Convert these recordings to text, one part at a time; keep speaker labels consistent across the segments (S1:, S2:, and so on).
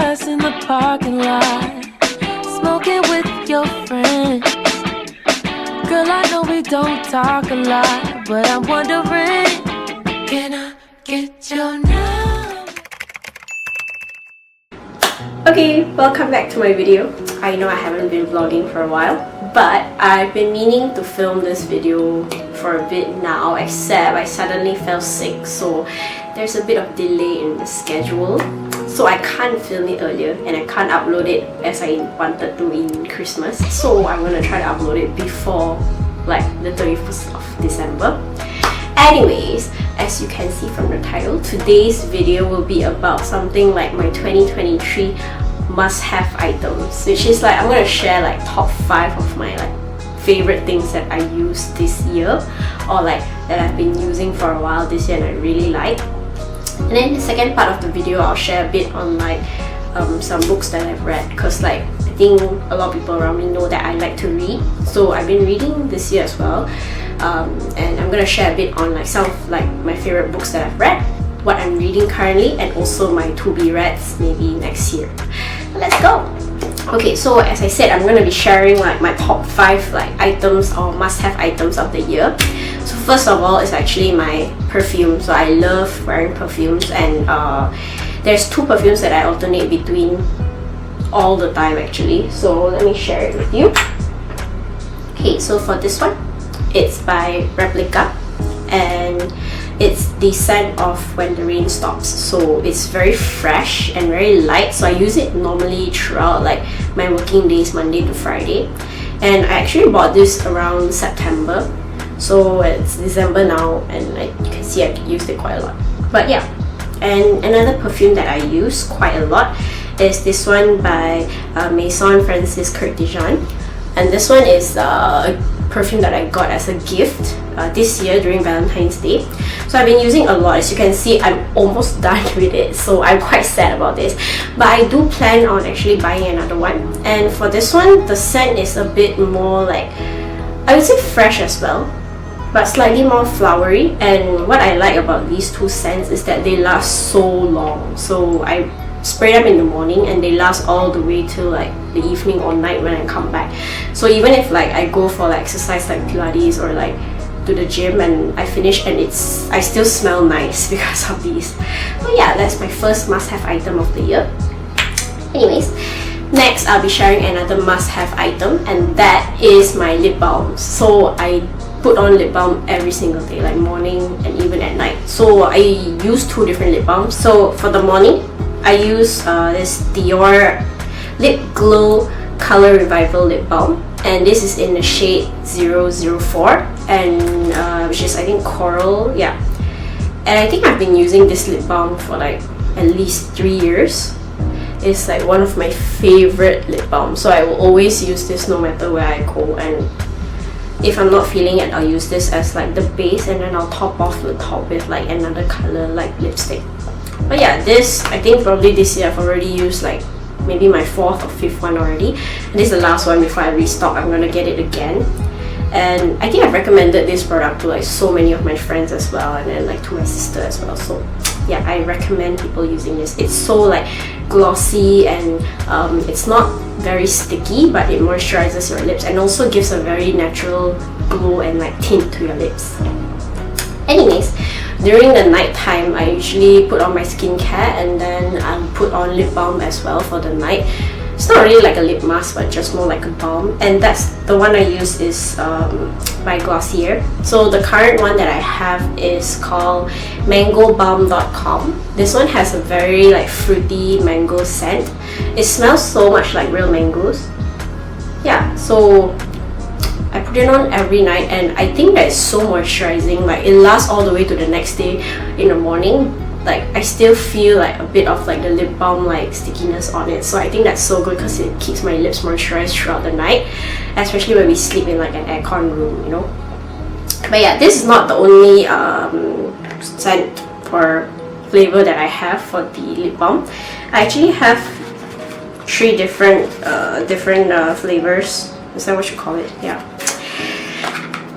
S1: us in the parking lot, smoking with your friends. Girl, I know we don't talk a lot, but I'm wondering, can I get your number?
S2: Okay, welcome back to my video. I know I haven't been vlogging for a while, but I've been meaning to film this video for a bit now, except I suddenly fell sick, so there's a bit of delay in the schedule. So I can't film it earlier and I can't upload it as I wanted to in Christmas. So I'm gonna try to upload it before like the 31st of December. Anyways, as you can see from the title, today's video will be about something like my 2023 must-have items, which is like I'm gonna share like top 5 of my like favorite things that I used this year, or like that I've been using for a while this year and I really like. And then the second part of the video, I'll share a bit on like some books that I've read, because like I think a lot of people around me know that I like to read, so I've been reading this year as well. And I'm gonna share a bit on like some of like my favorite books that I've read, what I'm reading currently, and also my to-be-reads maybe next year. Let's go! Okay, so as I said, I'm gonna be sharing like my top 5 like items or must-have items of the year. So first of all is actually my perfume. So I love wearing perfumes, and there's 2 perfumes that I alternate between all the time actually. So let me share it with you. Okay, so for this one, it's by Replica, and it's the scent of When the Rain Stops. So it's very fresh and very light, so I use it normally throughout like my working days, Monday to Friday. And I actually bought this around September, so it's December now, and like you can see I used it quite a lot. But yeah, and another perfume that I use quite a lot is this one by Maison Francis Kurt Dijon, and this one is a perfume that I got as a gift this year during Valentine's Day. So I've been using a lot. As you can see, I'm almost done with it, so I'm quite sad about this, but I do plan on actually buying another one. And for this one, the scent is a bit more like, I would say fresh as well, but slightly more flowery. And what I like about these 2 scents is that they last so long. So I spray them in the morning and they last all the way till like the evening or night when I come back. So even if like I go for like exercise like Pilates or like to the gym and I finish and I still smell nice because of these. So yeah, that's my first must-have item of the year. Anyways, next I'll be sharing another must-have item, and that is my lip balm. So I put on lip balm every single day, like morning and even at night. So I use 2 different lip balms. So for the morning, I use this Dior Lip Glow Color Revival Lip Balm, and this is in the shade 004, and which is I think coral, yeah. And I think I've been using this lip balm for like at least 3 years. It's like one of my favorite lip balms, so I will always use this no matter where I go. And if I'm not feeling it, I'll use this as like the base, and then I'll top off the top with like another color like lipstick. But yeah, this, I think probably this year I've already used like maybe my 4th or 5th one already, and this is the last one before I restock. I'm gonna get it again, and I think I've recommended this product to like so many of my friends as well, and then like to my sister as well. So yeah, I recommend people using this. It's so like glossy, and it's not very sticky, but it moisturizes your lips and also gives a very natural glow and like tint to your lips. Anyways, during the night time, I usually put on my skincare, and then I'll put on lip balm as well for the night. It's not really like a lip mask, but just more like a balm, and that's the one I use is by Glossier. So the current one that I have is called mangobalm.com. This one has a very like fruity mango scent. It smells so much like real mangoes. Yeah, so I put it on every night, and I think that it's so moisturizing. Like it lasts all the way to the next day in the morning. Like I still feel like a bit of like the lip balm like stickiness on it. So I think that's so good because it keeps my lips moisturized throughout the night, especially when we sleep in like an aircon room, you know. But yeah, this is not the only scent or flavor that I have for the lip balm. I actually have 3 different flavors. Is that what you call it? Yeah,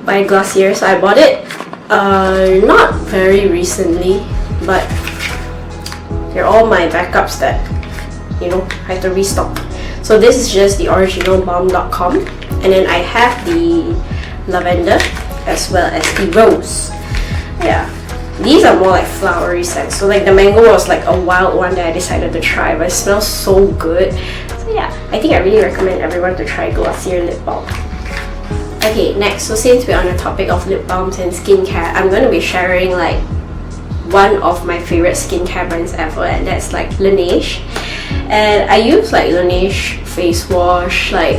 S2: by Glossier. So I bought it not very recently, but they're all my backups that you know, I have to restock. So this is just the original balm.com, and then I have the lavender as well as the rose. Yeah, these are more like flowery scents. So like the mango was like a wild one that I decided to try, but it smells so good. So yeah, I think I really recommend everyone to try Glossier lip balm. Okay, next, so since we're on the topic of lip balms and skincare, I'm going to be sharing like one of my favorite skincare brands ever, and that's like Laneige. And I use like Laneige face wash, like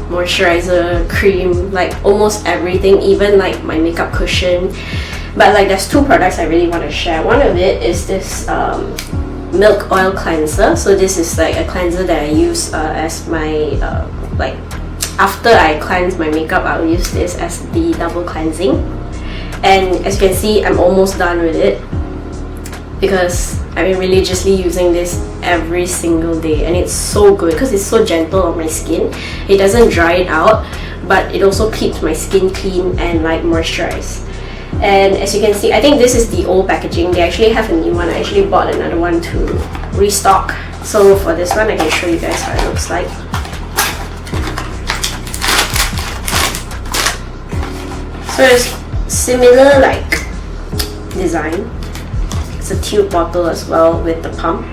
S2: moisturizer, cream, like almost everything, even like my makeup cushion. But like there's two products I really want to share. One of it is this milk oil cleanser. So this is like a cleanser that I use as my like after I cleanse my makeup, I'll use this as the double cleansing. And as you can see, I'm almost done with it because I've been religiously using this every single day, and it's so good because it's so gentle on my skin. It doesn't dry it out, but it also keeps my skin clean and like moisturized. And as you can see, I think this is the old packaging. They actually have a new one. I actually bought another one to restock. So for this one, I can show you guys how it looks like. So it's similar like design. It's a tube bottle as well with the pump.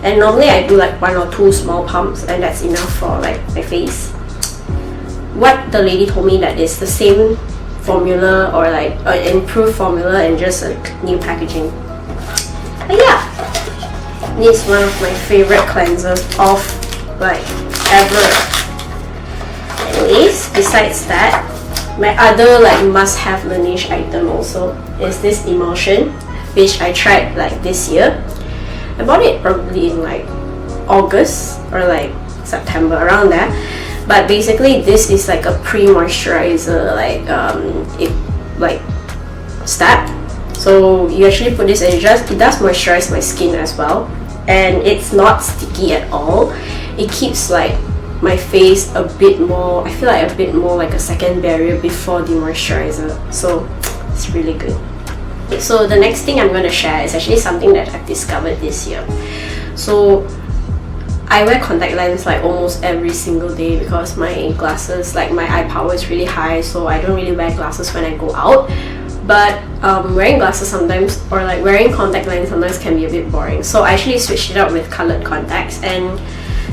S2: And normally I do like 1 or 2 small pumps, and that's enough for like my face. What the lady told me that it's the same formula or like an improved formula and just a new packaging. But yeah, this is one of my favorite cleansers of like ever. Anyways, besides that, my other like must-have Laneige item also is this emulsion, which I tried like this year. I bought it probably in like August or like September, around there. But basically this is like a pre-moisturizer like step. So you actually put this and it does moisturize my skin as well, and it's not sticky at all. It keeps like my face a bit more, I feel like a bit more like a second barrier before the moisturizer. So it's really good. So the next thing I'm going to share is actually something that I've discovered this year. So I wear contact lens like almost every single day because my glasses, like my eye power is really high, so I don't really wear glasses when I go out. But wearing glasses sometimes, or like wearing contact lens sometimes, can be a bit boring. So I actually switched it up with colored contacts, and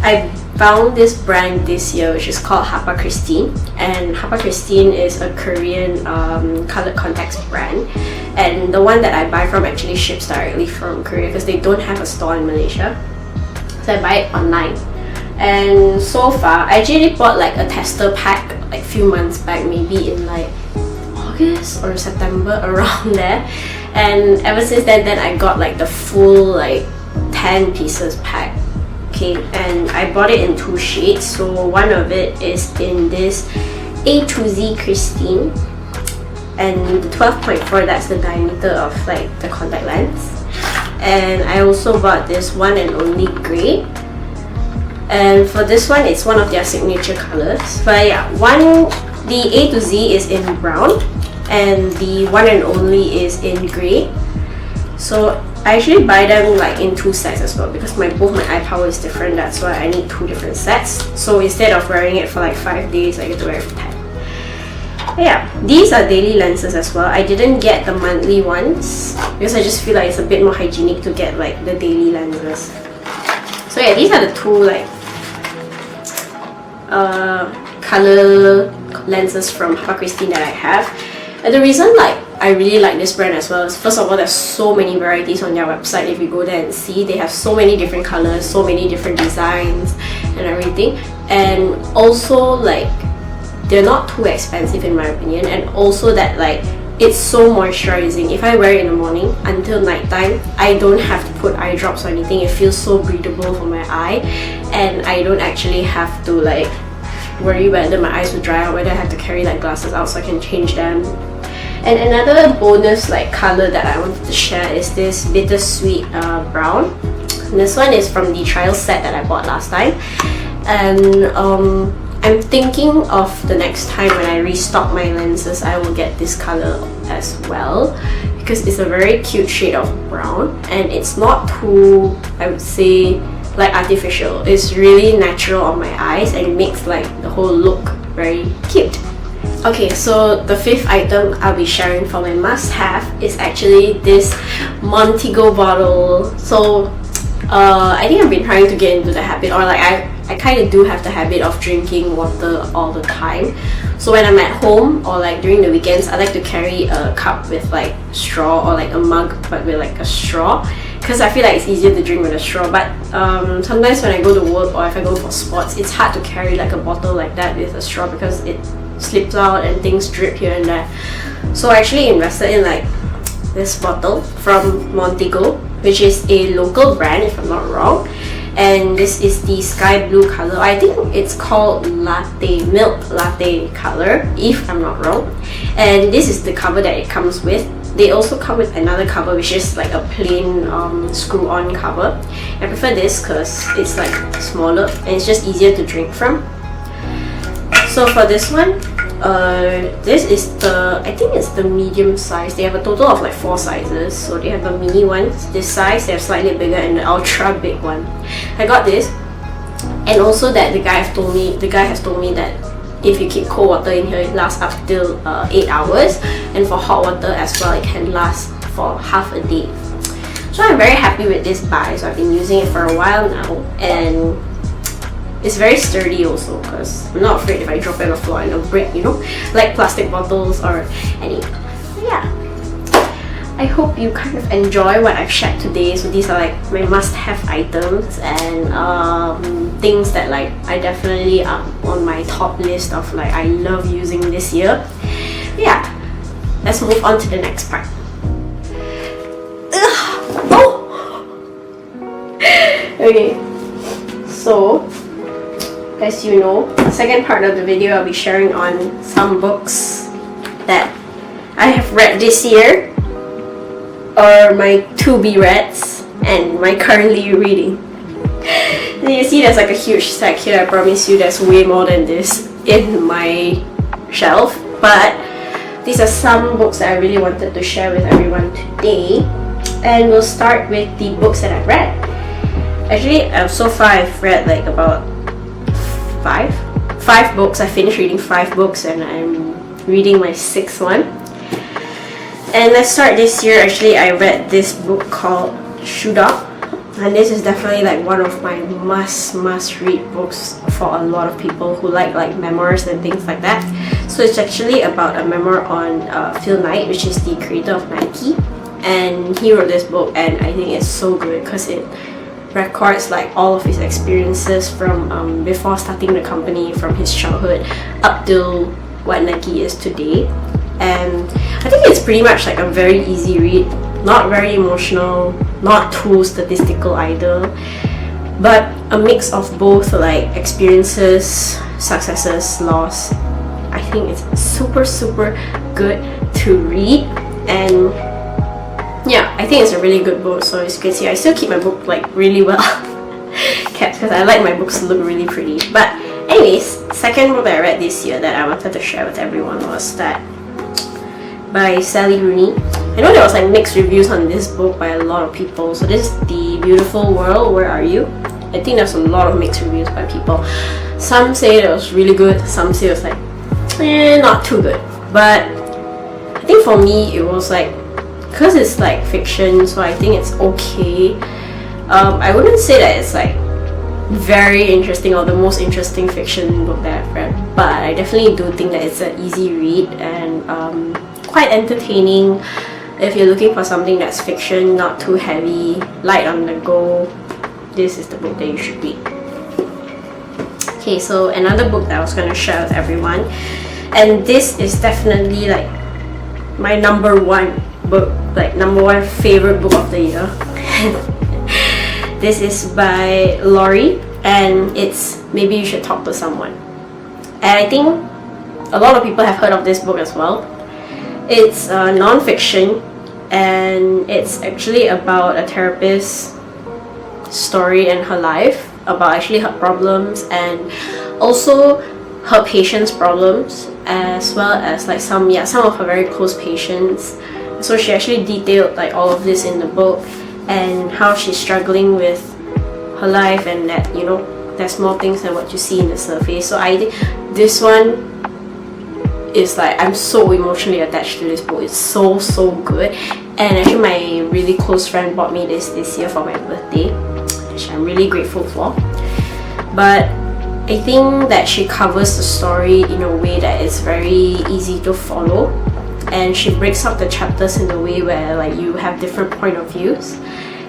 S2: I found this brand this year which is called Hapa Christine. And Hapa Christine is a Korean colored contacts brand, and the one that I buy from actually ships directly from Korea because they don't have a store in Malaysia. So I buy it online, and so far I actually bought like a tester pack like a few months back, maybe in like August or September, around there. And ever since then I got like the full like 10 pieces pack. Okay, and I bought it in 2 shades. So one of it is in this A to Z Christine, and the 12.4, that's the diameter of like the contact lens. And I also bought this one and only grey, and for this one it's one of their signature colors. But yeah, the A to Z is in brown and the one and only is in grey. So I actually buy them like in 2 sets as well because both my eye power is different. That's why I need 2 different sets. So instead of wearing it for like 5 days, I get to wear it for 10. But yeah, these are daily lenses as well. I didn't get the monthly ones because I just feel like it's a bit more hygienic to get like the daily lenses. So yeah, these are the 2 like color lenses from Hapa Christine that I have. And the reason like I really like this brand as well is, first of all, there's so many varieties on their website. If you go there and see, they have so many different colors, so many different designs and everything. And also like they're not too expensive in my opinion, and also that like it's so moisturizing. If I wear it in the morning until nighttime, I don't have to put eye drops or anything. It feels so breathable for my eye, and I don't actually have to like worry whether my eyes will dry out, whether I have to carry like glasses out so I can change them. And another bonus like color that I wanted to share is this bittersweet brown. And this one is from the trial set that I bought last time, and I'm thinking of the next time when I restock my lenses, I will get this color as well because it's a very cute shade of brown, and it's not too, I would say, like artificial. It's really natural on my eyes and it makes like the whole look very cute. Okay, so the fifth item I'll be sharing for my must-have is actually this Montego bottle. So I think I've been trying to get into the habit, or like I kind of do have the habit of drinking water all the time. So when I'm at home or like during the weekends, I like to carry a cup with like straw, or like a mug but with like a straw, because I feel like it's easier to drink with a straw. But sometimes when I go to work or if I go for sports, it's hard to carry like a bottle like that with a straw because it slips out and things drip here and there. So I actually invested in like this bottle from Montego, which is a local brand if I'm not wrong, and this is the sky blue color. I think it's called latte, milk latte color if I'm not wrong, and this is the cover that it comes with. They also come with another cover which is like a plain screw-on cover. I prefer this because it's like smaller and it's just easier to drink from. So for this one, this is the, I think it's the medium size. They have a total of like 4 sizes. So they have the mini ones, this size, they have slightly bigger, and the ultra big one. I got this, and also that the guy has told me that if you keep cold water in here, it lasts up till 8 hours, and for hot water as well, it can last for half a day. So I'm very happy with this buy. So I've been using it for a while now, and it's very sturdy also, because I'm not afraid if I drop it on the floor and it'll break, you know, like plastic bottles or any. Yeah, I hope you kind of enjoy what I've shared today. So these are like my must-have items and things that like I definitely are on my top list of like I love using this year. Yeah, let's move on to the next part. Oh! Okay, so as you know, the second part of the video I'll be sharing on some books that I have read this year, or my to-be-reads, and my currently reading. And you see there's like a huge stack here. I promise you there's way more than this in my shelf, but these are some books that I really wanted to share with everyone today. And we'll start with the books that I've read. Actually, so far I've read like about five books. I finished reading 5 books and I'm reading my 6th one. And let's start this year. Actually, I read this book called Shuda, and this is definitely like one of my must read books for a lot of people who like memoirs and things like that. So it's actually about a memoir on Phil Knight, which is the creator of Nike, and he wrote this book, and I think it's so good because it records like all of his experiences from before starting the company, from his childhood up till what Nike is today. And I think it's pretty much like a very easy read, not very emotional, not too statistical either, but a mix of both like experiences, successes, loss. I think it's super good to read, and yeah, I think it's a really good book. So as you can see, I still keep my book like really well kept because I like my books to look really pretty. But anyways, second book that I read this year that I wanted to share with everyone was that by Sally Rooney. I know there was like mixed reviews on this book by a lot of people. So this is The Beautiful World, Where Are You? I think there's a lot of mixed reviews by people. Some say it was really good, some say it was like not too good. But I think for me it was like, because it's like fiction, so I think it's okay. I wouldn't say that it's like very interesting or the most interesting fiction book that I've read, but I definitely do think that it's an easy read and quite entertaining. If you're looking for something that's fiction, not too heavy, light on the go, this is the book that you should read. Okay, so another book that I was going to share with everyone, and this is definitely like my number 1 book, like number 1 favorite book of the year. This is by Laurie, and it's Maybe You Should Talk to Someone. And I think a lot of people have heard of this book as well. It's non-fiction, and it's actually about a therapist's story and her life, about actually her problems and also her patients' problems, as well as like some of her very close patients. So she actually detailed like all of this in the book, and how she's struggling with her life, and that, you know, there's more things than what you see in the surface. So I think this one is like, I'm so emotionally attached to this book. It's so good. And actually my really close friend bought me this year for my birthday, which I'm really grateful for. But I think that she covers the story in a way that is very easy to follow, and she breaks up the chapters in a way where like you have different point of views,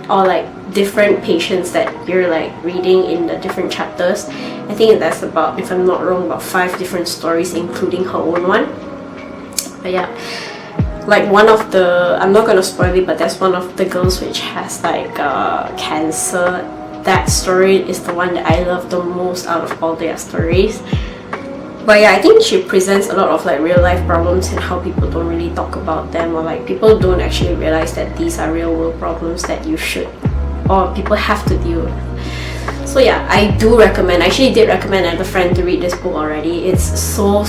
S2: or like different patients that you're like reading in the different chapters. I think that's about, if I'm not wrong, about 5 different stories, including her own one. But yeah, like one of the, I'm not gonna spoil it, but there's one of the girls which has like cancer. That story is the one that I love the most out of all their stories. But yeah, I think she presents a lot of like real life problems and how people don't really talk about them, or like people don't actually realize that these are real world problems that you should, or people have to deal with. So yeah, I do recommend, I actually did recommend a friend to read this book already. It's so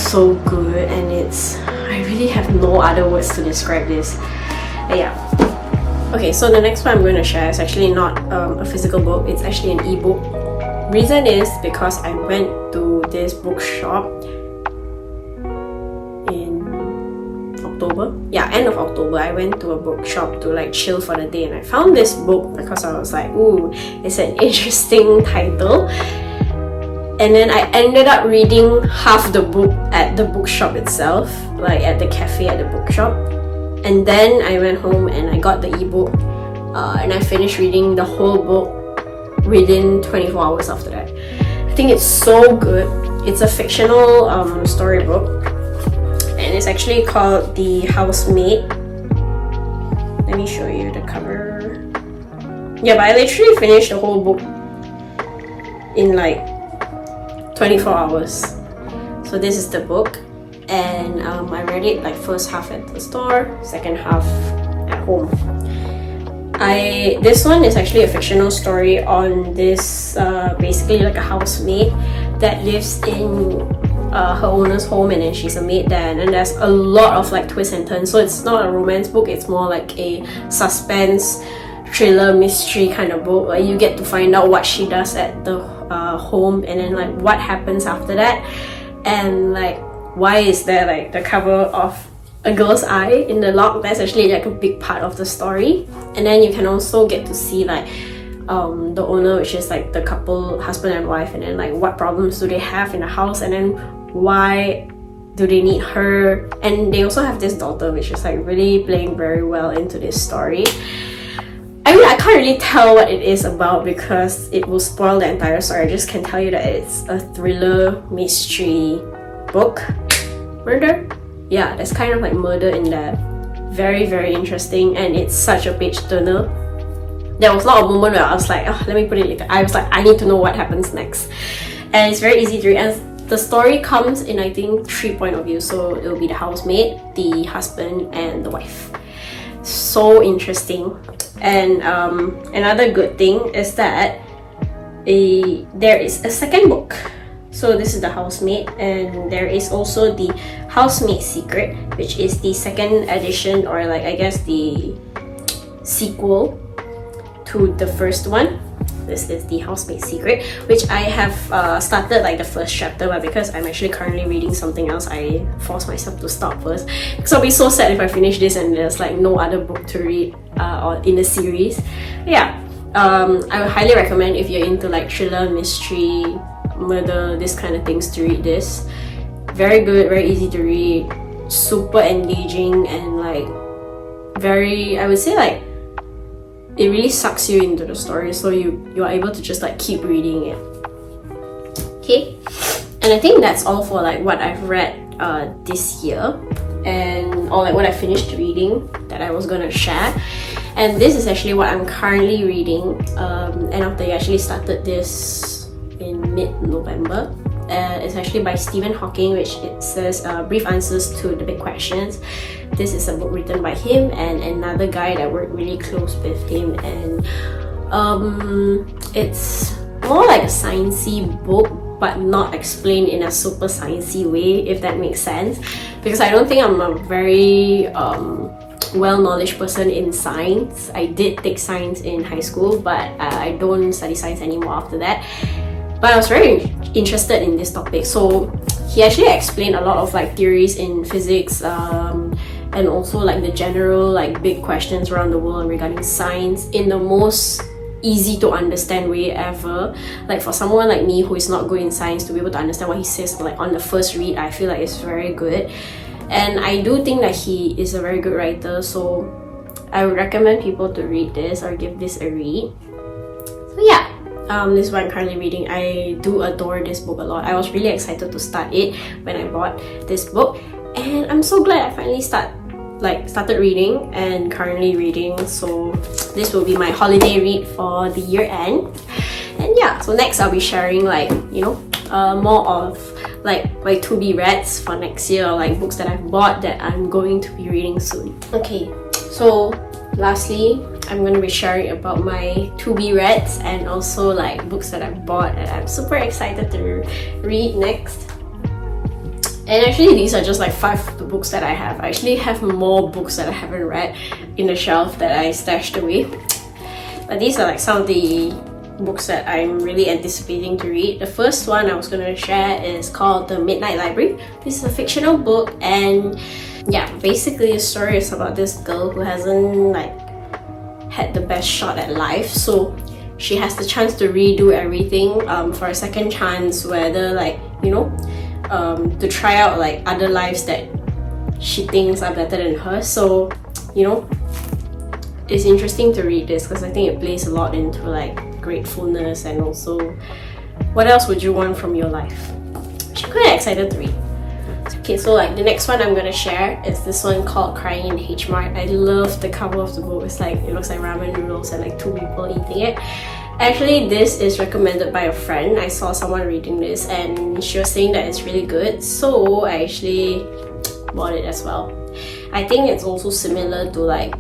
S2: good, and it's, I really have no other words to describe this. But yeah. Okay, so the next one I'm going to share is actually not a physical book, it's actually an ebook. Reason is because I went to this bookshop in October. Yeah, end of October. I went to a bookshop to like chill for the day, and I found this book because I was like, ooh, it's an interesting title. And then I ended up reading half the book at the bookshop itself, like at the cafe at the bookshop. And then I went home and I got the ebook, and I finished reading the whole book within 24 hours after that. I think it's so good. It's a fictional storybook, and it's actually called The Housemaid. Let me show you the cover. Yeah, but I literally finished the whole book in like 24 hours. So this is the book. And I read it like first half at the store, second half at home. This one is actually a fictional story on this basically like a housemaid that lives in her owner's home, and then she's a maid there, and then there's a lot of like twists and turns. So it's not a romance book, it's more like a suspense, thriller, mystery kind of book. Like you get to find out what she does at the home, and then like what happens after that, and like why is there like the cover of a girl's eye in the lock. That's actually like a big part of the story. And then you can also get to see like the owner, which is like the couple, husband and wife, and then like what problems do they have in the house, and then why do they need her. And they also have this daughter, which is like really playing very well into this story. I mean, I can't really tell what it is about because it will spoil the entire story. I just can tell you that it's a thriller mystery book. Murder? Yeah, there's kind of like murder in there. Very interesting, and it's such a page turner. There was not a moment where I was like, oh, let me put it later. I was like, I need to know what happens next. And it's very easy to read. And the story comes in, I think, 3 point of view. So it will be the housemaid, the husband, and the wife. So interesting. And another good thing is that there is a second book. So this is the housemaid, and there is also the Housemaid Secret, which is the second edition, or like I guess the sequel to the first one. This is the Housemaid Secret, which I have started like the first chapter, but because I'm actually currently reading something else, I forced myself to stop first. So I'll be so sad if I finish this and there's like no other book to read in the series. But yeah, I would highly recommend if you're into like thriller, mystery, murder, this kind of things, to read this. Very good, very easy to read, super engaging, and like very, I would say like it really sucks you into the story, so you are able to just like keep reading it. Okay, and I think that's all for like what I've read this year, and or like what I finished reading that I was gonna share. And this is actually what I'm currently reading, and after I actually started this in mid-November. It's actually by Stephen Hawking, which it says Brief Answers to the Big Questions. This is a book written by him and another guy that worked really close with him, and it's more like a sciencey book, but not explained in a super sciencey way, if that makes sense, because I don't think I'm a very well-knowledge person in science. I did take science in high school, but I don't study science anymore after that. But I was very interested in this topic, so he actually explained a lot of like theories in physics, and also like the general like big questions around the world regarding science in the most easy to understand way ever. Like for someone like me who is not good in science to be able to understand what he says like on the first read, I feel like it's very good. And I do think that he is a very good writer, so I would recommend people to read this or give this a read. So yeah, this is what I'm currently reading. I do adore this book a lot. I was really excited to start it when I bought this book, and I'm so glad I finally started reading and currently reading. So this will be my holiday read for the year end. And yeah, so next I'll be sharing like, you know, more of like my to-be reads for next year, or like books that I've bought that I'm going to be reading soon. Okay, so lastly, I'm going to be sharing about my to-be reads and also like books that I've bought and I'm super excited to read next. And actually these are just like 5 of the books that I have. I actually have more books that I haven't read in the shelf that I stashed away. But these are like some of the books that I'm really anticipating to read. The first one I was going to share is called The Midnight Library. This is a fictional book, and yeah, basically the story is about this girl who hasn't like had the best shot at life. So she has the chance to redo everything for a second chance, whether like, you know, to try out like other lives that she thinks are better than hers. So, you know, it's interesting to read this because I think it plays a lot into like gratefulness and also what else would you want from your life. I'm quite excited to read. Okay, so like the next one I'm gonna share is this one called Crying in H Mart. I love the cover of the book. It's like, it looks like ramen noodles and like 2 people eating it. Actually, this is recommended by a friend. I saw someone reading this and she was saying that it's really good, so I actually bought it as well. I think it's also similar to like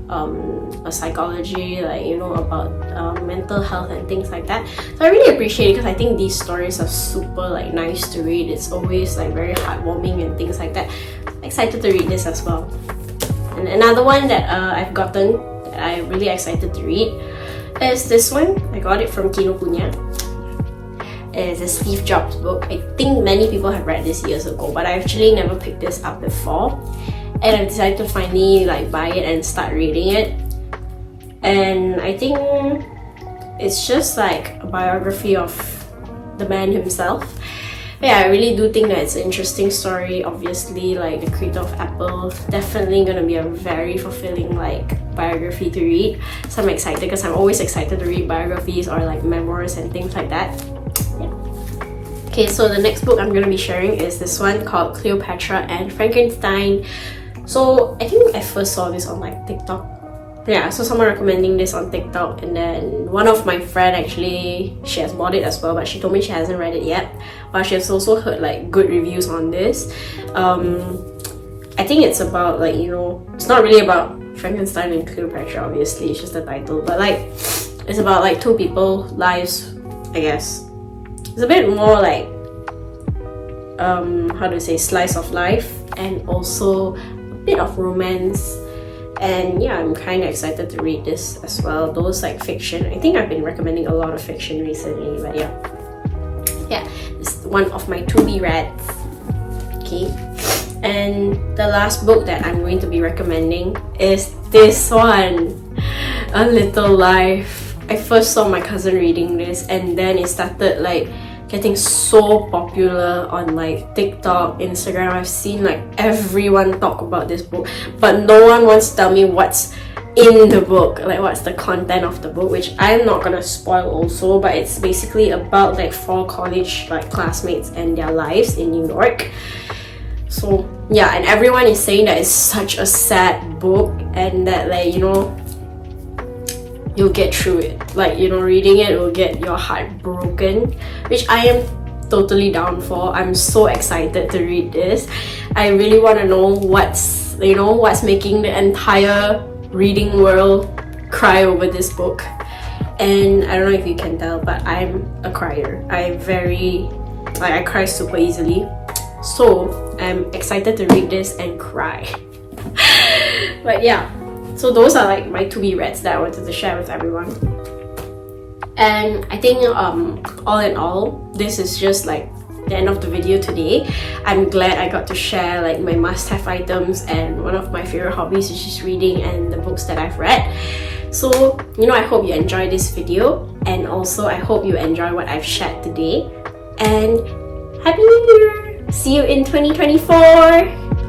S2: a psychology, like, you know, about mental health and things like that. So I really appreciate it because I think these stories are super like nice to read. It's always like very heartwarming and things like that. I'm excited to read this as well. And another one that I've gotten that I'm really excited to read is this one. I got it from Kinokuniya. It's a Steve Jobs book. I think many people have read this years ago, but I actually never picked this up before. And I decided to finally like buy it and start reading it. And I think it's just like a biography of the man himself. But yeah, I really do think that it's an interesting story. Obviously, like the creator of Apple, definitely gonna be a very fulfilling like biography to read. So I'm excited because I'm always excited to read biographies or like memoirs and things like that. Yeah. Okay, so the next book I'm gonna be sharing is this one called Cleopatra and Frankenstein. So I think I first saw this on like TikTok. Yeah, I saw someone recommending this on TikTok, and then one of my friend actually, she has bought it as well, but she told me she hasn't read it yet. But she has also heard like good reviews on this. I think it's about like, you know, it's not really about Frankenstein and Cleopatra, obviously, it's just the title, but like it's about like 2 people lives, I guess. It's a bit more like how do you say, slice of life, and also bit of romance. And yeah, I'm kind of excited to read this as well. Those like fiction, I think I've been recommending a lot of fiction recently, but yeah, it's one of my to-be reads. Okay, and the last book that I'm going to be recommending is this one, A Little Life. I first saw my cousin reading this, and then it started like getting so popular on like TikTok, Instagram. I've seen like everyone talk about this book, but no one wants to tell me what's in the book, like what's the content of the book, which I'm not gonna spoil also, but it's basically about like 4 college like classmates and their lives in New York. So yeah, and everyone is saying that it's such a sad book and that like, you know, you'll get through it. Like, you know, reading it will get your heart broken, which I am totally down for. I'm so excited to read this. I really want to know what's, you know, what's making the entire reading world cry over this book. And I don't know if you can tell, but I'm a crier. I cry super easily. So I'm excited to read this and cry. But yeah, So those are like my to-be reads that I wanted to share with everyone. And I think all in all, this is just like the end of the video today. I'm glad I got to share like my must-have items and one of my favorite hobbies, which is reading and the books that I've read. So, I hope you enjoyed this video, and also I hope you enjoy what I've shared today. And Happy New Year! See you in 2024!